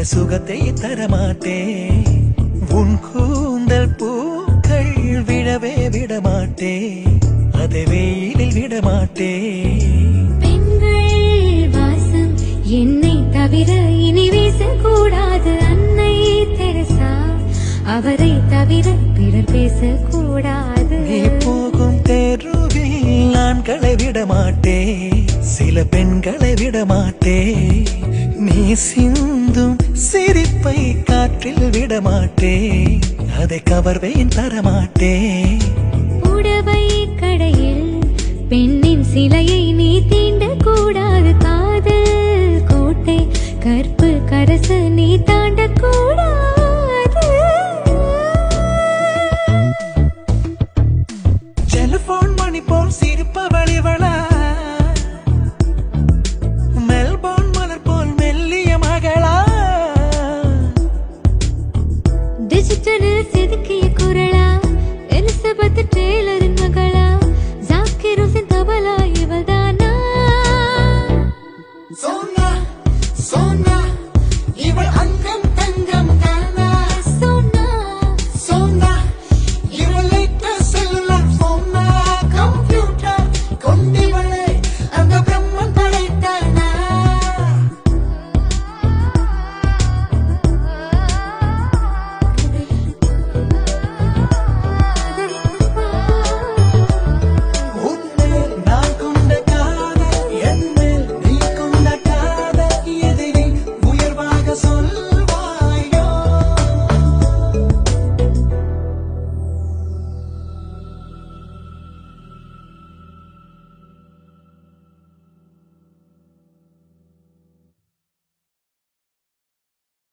சுகத்தை தரமாட்டே உன் கூந்தல் பூக்கள் விழவே விடமாட்டே அதை வெயிலில் விடமாட்டே பெண்கள் வாசம் என்னை தவிர இனி வீசக்கூடாது அன்னை தெரசா அவரை தவிர பிறர் பேசக்கூடாது நீ போகும் தெருவில் ஆண்களை விடமாட்டே சில பெண்களை விடமாட்டே நீ சிந்தும் சிரிப்பை காற்றில் விடமாட்டே அதை கவர்வேன் தரமாட்டே புடவை கடையில் பெண்ணின் சிலையை நீ தீண்டக்கூடாது காதல் கோட்டை கற்பு கரச நீ